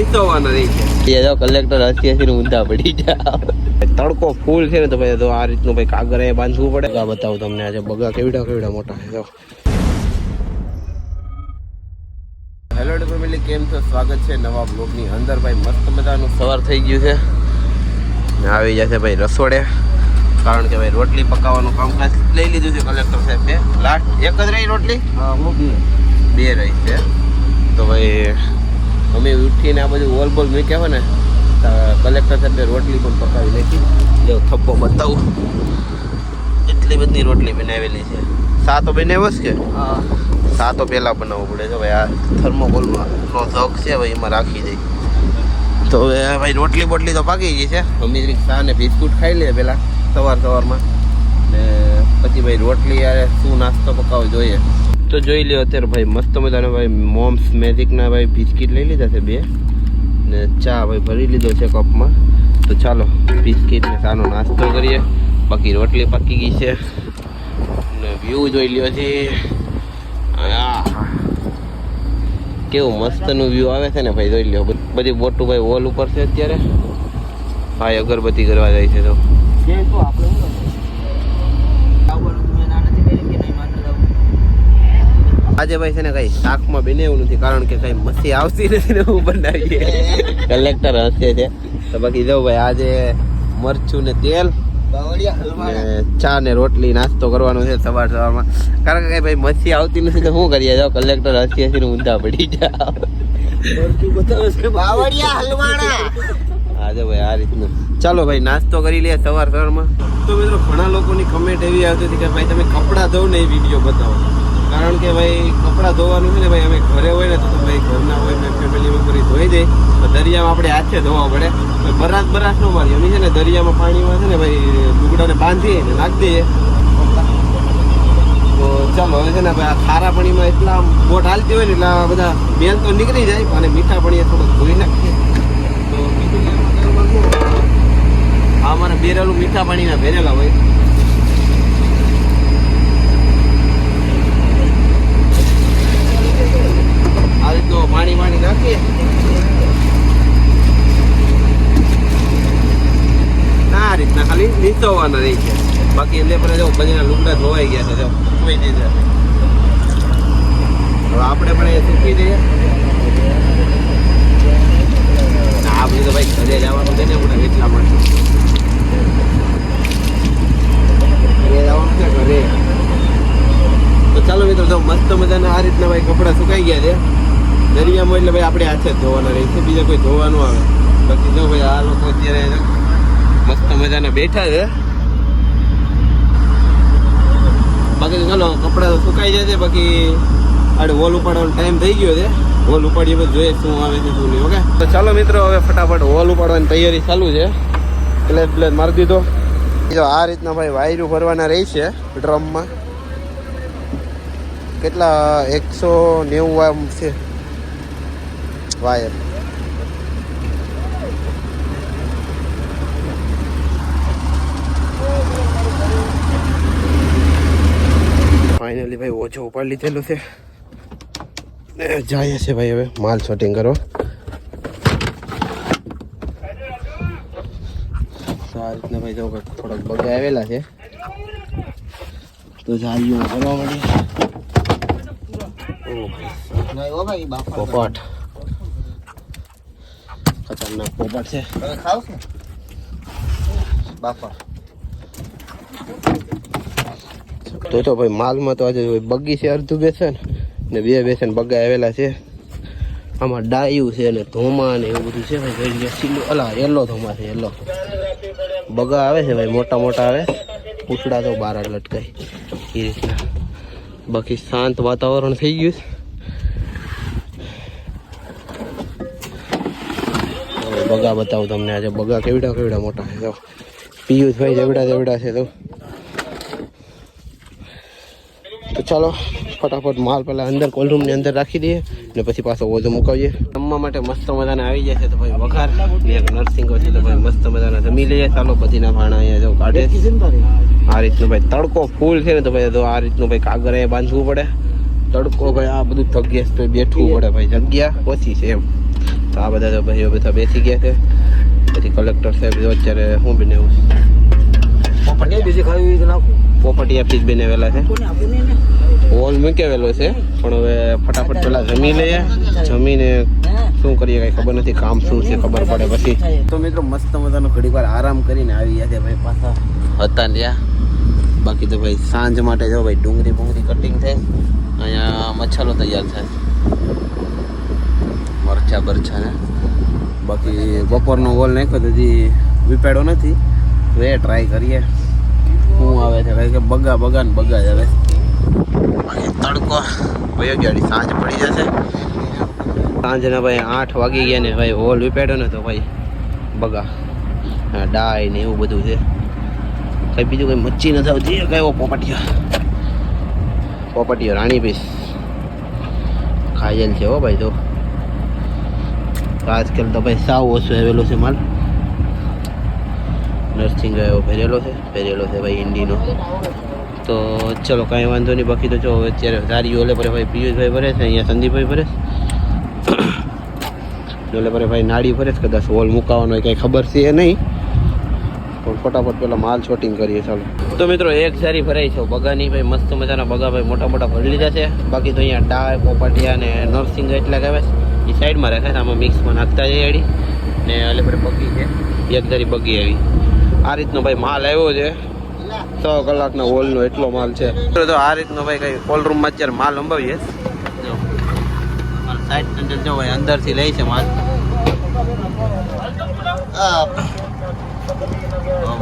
નીચોવાના રહી છે એ જો કલેક્ટર હસી હસીને ઊંધા પડી જાય તડકો ફૂલ છે ને તો ભાઈ તો આ રીતનું ભાઈ કાગરે બાંધવું પડે આ બતાવું તમને આજે બગા કેવડા મોટા છે જો હેલો ફેમિલી કેમ છો સ્વાગત છે નવા બ્લોગની અંદર ભાઈ મસ્ત મજાનું સવાર થઈ ગયું છે ને આવી જશે ભાઈ રસોડે કારણ કે ભાઈ રોટલી પકાવવાનું કામકાજ લઈ લીધું છે કલેક્ટર સાહેબે લાસ્ટ એક જ રહી રોટલી બે રહી છે તો ભાઈ અમે ઉઠીને આ બધું ઓલ બોલ મૂક્યા હોય ને કલેક્ટર સાહેબે રોટલી પણ પકાવી નાખી જો થપ્પો બતાવું એટલી બધી રોટલી બનાવેલી છે સાતો બનાવ્યો છે કે સાતો પહેલાં બનાવવું પડે છે ભાઈ આ થર્મોકોલમાં નો જગ છે ભાઈ એમાં રાખી દઈ તો હવે ભાઈ રોટલી બોટલી તો પાકી ગઈ છે અમે ચા ને બિસ્કુટ ખાઈ લઈએ પહેલાં સવારમાં ને પછી ભાઈ રોટલી યારે શું નાસ્તો પકાવવો જોઈએ તો જોઈ લ્યો અત્યારે ભાઈ મસ્ત મજાના ભાઈ મોમ્સ મેજિકના ભાઈ બિસ્કિટ લઈ લીધા છે બે ને ચા ભાઈ ભરી લીધો છે કપમાં તો ચાલો બિસ્કિટ ને ચાનો નાસ્તો કરીએ બાકી રોટલી પાકી ગઈ છે ને વ્યૂ જોઈ લ્યો છે કેવું મસ્તનું વ્યૂ આવે છે ને ભાઈ જોઈ લ્યો બધી બોટું ભાઈ વોલ ઉપર છે અત્યારે ભાઈ અગરબત્તી કરવા જાય છે તો આજે ભાઈ છે ને કઈ શાકમાં બનાવ્યું નથી કારણ કે કઈ મસી આવતી નથી ને હું બનાવીએ કલેક્ટર હસે છે તો બાકી જો ભાઈ આજે મરચું ને તેલ ચા ને રોટલી નાસ્તો કરવાનો છે સવારમાં કારણ કે કઈ ભાઈ મસી આવતી નથી તો શું કરીએ જાઓ કલેક્ટર હસી હસીને ઊંધા પડી જાઓ આજે ભાઈ આ રીતનું ચાલો ભાઈ નાસ્તો કરી લઈએ સવારમાં તો મિત્રો ઘણા લોકોની કમેન્ટ એવી આવતી હતી કે ભાઈ તમે કપડાં ધોવ ને એ વિડીયો બતાવો કારણ કે ભાઈ કપડાં ધોવાનું છે ને ભાઈ અમે ઘરે હોય ને તો ભાઈ ઘરના હોય મેં ફેમિલી મેમ્બર ધોઈ દે તો દરિયામાં આપણે હાથે ધોવા પડે બરાસ નો મારી અમે છે ને દરિયામાં પાણીમાં છે ને ભાઈ લુગડાને બાંધીએ ને નાખી દઈએ તો ચાલો હવે છે ને ભાઈ આ ખારા પાણીમાં એટલા બોટ હાલતી હોય ને એટલા બધા મેલ તો નીકળી જાય અને મીઠા પાણીએ થોડુંક ધોઈ નાખીએ તો આ અમારે બેરેલું મીઠા પાણીના ભરેલા હોય આ રીતનો પાણી નાખીએ આ રીતના ખાલી નીચોવાના રહી છે બાકી એટલે પણ જો બધાના લુગડા ધોવાઈ ગયા છે જો ધોઈ દીધા હવે આપણે પણ એ સૂકી દઈએ આ બધું તો ભાઈ ઘરે જવાનું છે ને આપણે એટલા માટે ઘરે જવાનું છે ઘરે તો ચાલો મિત્રો જો મસ્ત મજાના આ રીતના ભાઈ કપડાં સુકાઈ ગયા છે દરિયામાં એટલે ભાઈ આપણે હાથે જ ધોવાના રહી છે બીજા કોઈ ધોવાનું આવે બાકી જો ભાઈ આ લોકો અત્યારે મસ્ત મજાના બેઠા છે બાકી તો ચાલો કપડાં તો સુકાઈ જાય છે બાકી આડે વોલ ઉપાડવાનો ટાઈમ થઈ ગયો છે વોલ ઉપાડીએ પછી જોઈએ શું આવે છે શું નહીં ઓકે તો ચાલો મિત્રો હવે ફટાફટ વોલ ઉપાડવાની તૈયારી ચાલુ છે પ્લેટ મારી દીધો જો આ રીતના ભાઈ વાયરું ભરવાના રહી છે ડ્રમમાં કેટલા 190 છે વાયર ફાઇનલી ભાઈ ઓછો ઉપાડી લીધેલું છે જાય છે ભાઈ હવે માલ શોટિંગ કરવા આ રીતના ભાઈ જો થોડાક બગા આવેલા છે તો જાયું કરવા મળી પોપટ ખતરનાક પોપટ છે તો ભાઈ માલમાં તો આજે બગી છે અડધું બેસન ને બે બેસન બગા આવેલા છે આમાં ડાયું છે ને ધોમા ને એવું બધું છે ભાઈ સીલું અલા યલો ધોમા છે યલો બગા આવે છે ભાઈ મોટા મોટા આવે પૂછડા તો બાર લટકાય એ રીતના બાકી શાંત વાતાવરણ થઈ ગયું છે બગા બતાવું તમને આજે બગા કેવડા મોટા છે તો પિયુષભાઈ જેવડા છે તો ચાલો ફટાફટ માલ પહેલાં અંદર કોલ્ડરૂમની અંદર રાખી દઈએ ને પછી પાછો ઓઝો મુકાવીએ જમવા માટે મસ્ત મજાના આવી જાય છે તો ભાઈ વઘાર ને એક નર્સિંગો છે તો ભાઈ મસ્ત મજાના જમી લઈએ ચાલો બધીના ભાણા અહીંયા જો કાઢે આ રીતનું ભાઈ તડકો ફૂલ છે ને તો ભાઈ તો આ રીતનું ભાઈ કાગરે બાંધવું પડે તડકો ભાઈ આ બધું થગેસ તો બેઠવું પડે ભાઈ જગ્યા ઓછી છે એમ તો આ બધા તો ભાઈઓ બધા બેસી ગયા છે. પછી કલેક્ટર સાહેબ જો અત્યારે શું બનાવ્યું પોપટિયા ફીસ બનાવેલા છે. હોલ મૂકેલો છે પણ હવે ફટાફટ પેલા જમી લઈએ. જમીને શું કરીએ કઈ ખબર નથી, કામ શું છે ખબર પડે પછી. તો મિત્રો મસ્ત મજાનો ઘડીક વાર આરામ કરીને આવી ગયા છે ભાઈ પાછા હતા ત્યાં. બાકી તો ભાઈ સાંજ માટે જો ભાઈ ડુંગળી બુંગળી કટિંગ થાય, અહીંયા મચ્છરો તૈયાર થાય, મરચા બરચા ને. બાકી બપોરનો હોલ નાખ્યો તો હજી વિપાડ્યો નથી, હવે ટ્રાય કરીએ શું આવે છે. કારણ કે બગા બગા ને બગા જ આવે. તડકો ભાઈ ગાડી સાંજ પડી જશે. સાંજના ભાઈ 8 વાગી ગયા ને ભાઈ હોલ વિપાડ્યો ને તો ભાઈ બગા ડાય ને એવું બધું છે. કઈ બીજું કઈ મચ્છી નથી આવતી. કયો પોપટીયો રાણી પીસ ખાયેલ છે હો ભાઈ. તો આજકાલ તો ભાઈ સાવ ઓછું આવેલો છે માલ. નર્સિંગ ભરેલો છે ભાઈ ઇન્ડીનો. તો ચલો કાંઈ વાંધો નહીં. બાકી તો જો અત્યારે ધારી ઓલે પર ભાઈ પિયુષભાઈ ભરે છે, અહીંયા સંદીપભાઈ ભરે છે, ઓલે પર ભાઈ નાડી ભરે છે. કદાચ હોલ મુકાવાનો હોય કંઈ ખબર છે નહીં, પણ ફટાફટ પેલા માલ શોટિંગ કરીએ. ચાલો તો મિત્રો એક સારી ભરાઈ છે બગાની ભાઈ. મસ્ત મજાના બગા ભાઈ મોટા મોટા ભરી લીધા છે. બાકી તો અહીંયા ડાય પોપટિયા ને નર્સિંગ એટલા કહેવાય એ સાઈડમાં રાખે છે. આમાં મિક્સમાં નાખતા જઈએ એડી ને એટલે પર બગી છે એક ધારી બગી આવી. આ રીતનો ભાઈ માલ આવ્યો છે. 6 કલાકના હોલનો એટલો માલ છે. તો આ રીતનો ભાઈ કઈ કોલ રૂમમાં અત્યારે માલ અંબાવીએ. સાઈડ પેન્ડલ જો ભાઈ અંદરથી લે છે માલ.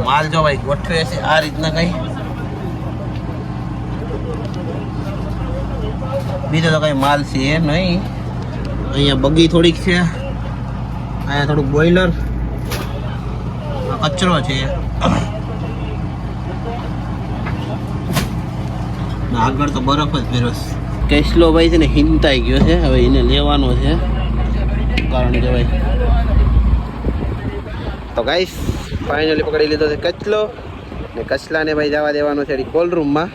માલ જો ભાઈ ગોઠવે છે આ રીતના. કઈ બીજો તો કઈ માલ છે નહીં. અહીંયા બગી થોડીક છે, અહીંયા થોડુંક બોઈલર, કચરો છે, આગળ તો બરફ જ ફેરસ. કેસલો ભાઈ છે ને હિંતાઈ ગયો છે, હવે એને લેવાનો છે. કારણ કે ભાઈ તો ગાઈસ ફાઇનલી પકડી લીધો છે કચલો ને. કચલાને ભાઈ જવા દેવાનો છે કોલ રૂમમાં.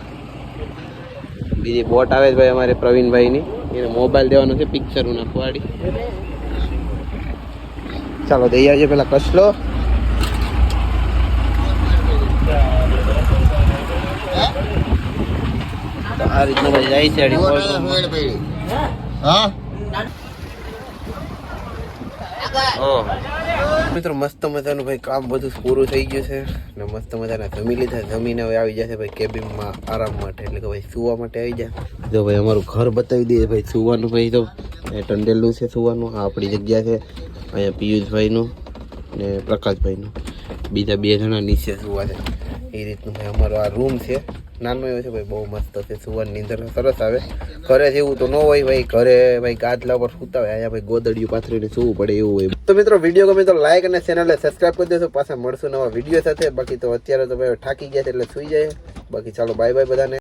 બીજી બોટ આવે છે ભાઈ અમારે પ્રવીણભાઈની, એને મોબાઈલ દેવાનો છે પિક્ચર નાખવાડી. ચાલો દઈ આવજો પેલા કચલો. આ રીતના ભાઈ જાય છે મિત્રો. મસ્ત મજાનું ભાઈ કામ બધું પૂરું થઈ ગયું છે ને મસ્ત મજાના જમી લીધા. જમીને હવે આવી જશે ભાઈ કેબિનમાં આરામ માટે, એટલે કે ભાઈ સુવા માટે આવી જાય. જો ભાઈ અમારું ઘર બતાવી દઈએ ભાઈ સુવાનું. ભાઈ તો ટંડેલું છે સુવાનું. આ આપણી જગ્યા છે. અહીંયા પિયુષભાઈનું ને પ્રકાશભાઈનું, બીજા 2 જણા નીચે સુવા છે. એ રીતનું ભાઈ અમારો આ રૂમ છે. નાનો એવો છે ભાઈ, બહુ મસ્ત છે. સુવાની નીંદર સરસ આવે. ઘરે જેવું તો ન હોય ભાઈ. ઘરે ભાઈ ગાદલા પર સૂતા હોય, અહીંયા ભાઈ ગોદડિયું પાથરીને સૂવું પડે એવું હોય. તો મિત્રો વિડીયો ગમે તો લાઈક અને ચેનલને સબસ્ક્રાઈબ કરી દેશો. પાછા મળશું નવા વિડીયો સાથે. બાકી તો અત્યારે તો ભાઈ થાકી ગયા છે એટલે સૂઈ જાય. બાકી ચાલો બાય બાય બધાને.